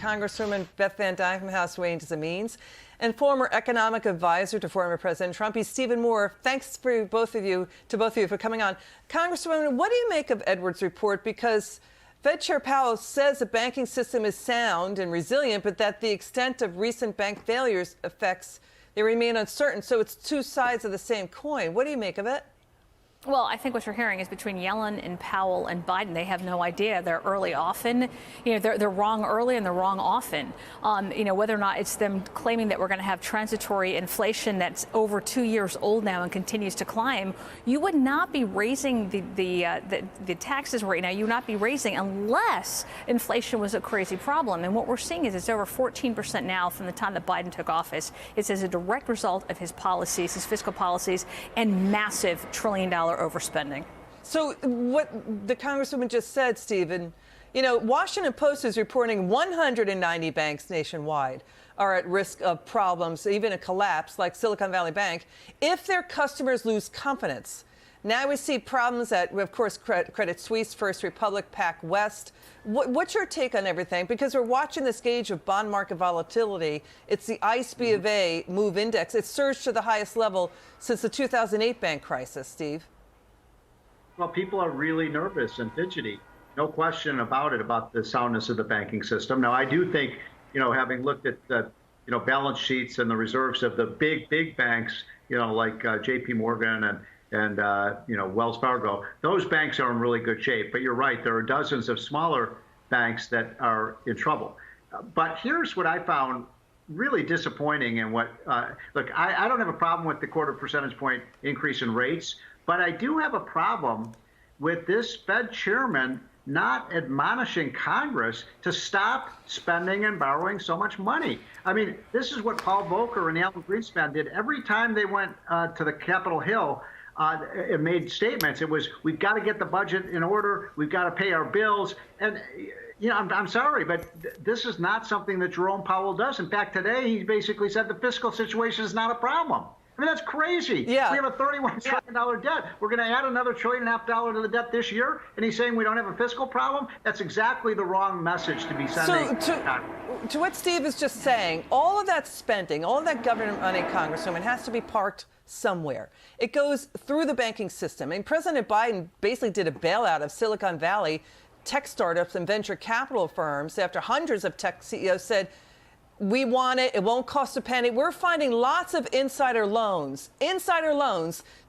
Congresswoman Beth Van Duyne from House Ways and Means and former economic advisor to former President Trump. He's Stephen Moore. Thanks for both of you for coming on. Congresswoman, what do you make of Edwards' report? Because Fed Chair Powell says the banking system is sound and resilient, but that the extent of recent bank failures effects, they remain uncertain. So it's two sides of the same coin. What do you make of it? Well, I think what you're hearing is between Yellen and Powell and Biden, they have no idea. They're early often. They're wrong early and they're wrong often. Whether or not it's them claiming that we're going to have transitory inflation that's over 2 years old now and continues to climb, you would not be raising the taxes right now. You would not be raising unless inflation was a crazy problem. And what we're seeing is it's over 14% now from the time that Biden took office. It's as a direct result of his policies, his fiscal policies, and massive trillion-dollar overspending. So what the Congresswoman just said, Stephen, Washington Post is reporting 190 banks nationwide are at risk of problems, even a collapse like Silicon Valley Bank, if their customers lose confidence. Now we see problems at, of course, Credit Suisse, First Republic, PacWest. What's your take on everything? Because we're watching this gauge of bond market volatility. It's the ICE B of A Move Index. It surged to the highest level since the 2008 bank crisis, Steve. Well, people are really nervous and fidgety. No question about it, about the soundness of the banking system. Now, I do think, having looked at the, balance sheets and the reserves of the big banks, like JP Morgan and Wells Fargo, those banks are in really good shape. But you're right, there are dozens of smaller banks that are in trouble. But here's what I found really disappointing and look, I don't have a problem with the 0.25 percentage point increase in rates, but I do have a problem with this Fed chairman not admonishing Congress to stop spending and borrowing so much money. I mean, this is what Paul Volcker and Alan Greenspan did every time they went to the Capitol Hill. It made statements. It was, we've got to get the budget in order. We've got to pay our bills. And, I'm sorry, but this is not something that Jerome Powell does. In fact, today he basically said the fiscal situation is not a problem. I mean, that's crazy. Yeah. We have a $31 trillion debt. We're going to add another $1.5 trillion to the debt this year, and he's saying we don't have a fiscal problem? That's exactly the wrong message to be sending. So to what Steve is just saying, all of that spending, all of that government money, Congresswoman, has to be parked somewhere. It goes through the banking system. And President Biden basically did a bailout of Silicon Valley tech startups and venture capital firms after hundreds of tech CEOs said, we want it. It won't cost a penny. We're finding lots of insider loans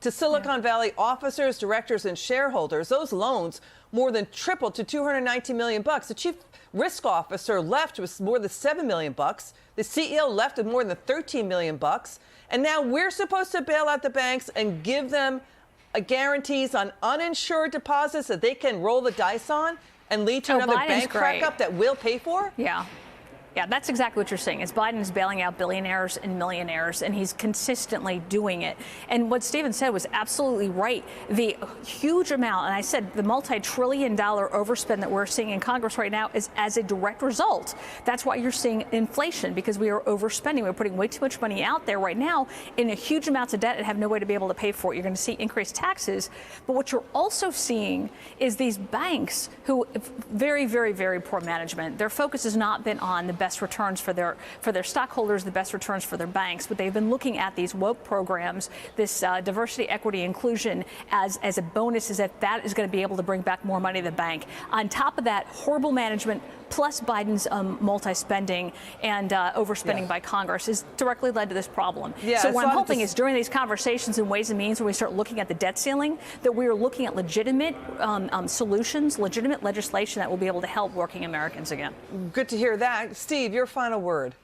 to Silicon Valley officers, directors, and shareholders. Those loans more than tripled to $219 million. The chief risk officer left with more than $7 million. The CEO left with more than $13 million. And now we're supposed to bail out the banks and give them guarantees on uninsured deposits that they can roll the dice on and lead to another bank crack-up that we'll pay for? Yeah, that's exactly what you're saying. Is Biden's bailing out billionaires and millionaires, and he's consistently doing it. And what Stephen said was absolutely right. The huge amount, and I said the multi-trillion-dollar overspend that we're seeing in Congress right now is as a direct result. That's why you're seeing inflation, because we are overspending. We're putting way too much money out there right now in a huge amounts of debt and have no way to be able to pay for it. You're going to see increased taxes. But what you're also seeing is these banks who very, very, very poor management. Their focus has not been on the best returns for their stockholders, the best returns for their banks, but they've been looking at these woke programs, this diversity, equity, inclusion as a bonus, as if that is going to be able to bring back more money to the bank. On top of that, horrible management plus Biden's multi-spending and overspending by Congress has directly led to this problem. So what I'm hoping is during these conversations in Ways and Means, when we start looking at the debt ceiling, that we are looking at legitimate solutions, legitimate legislation that will be able to help working Americans again. Good to hear that. Steve, your final word.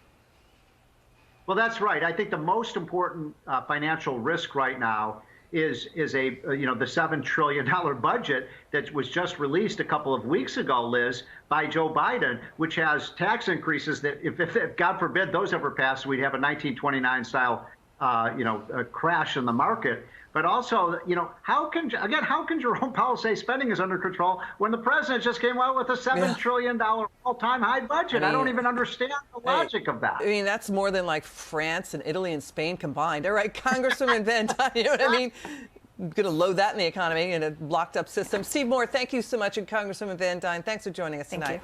Well, that's right. I think the most important financial risk right now is the $7 trillion budget that was just released a couple of weeks ago, Liz, by Joe Biden, which has tax increases that, if God forbid those ever pass, we'd have a 1929 style, a crash in the market. But also, how can Jerome Powell say spending is under control when the president just came out with a $7 trillion all-time high budget? I don't even understand the logic of that. I mean, that's more than like France and Italy and Spain combined. All right, Congresswoman Van Duyne, you know what I mean? Going to load that in the economy in a locked-up system. Steve Moore, thank you so much, and Congresswoman Van Duyne, thanks for joining us tonight.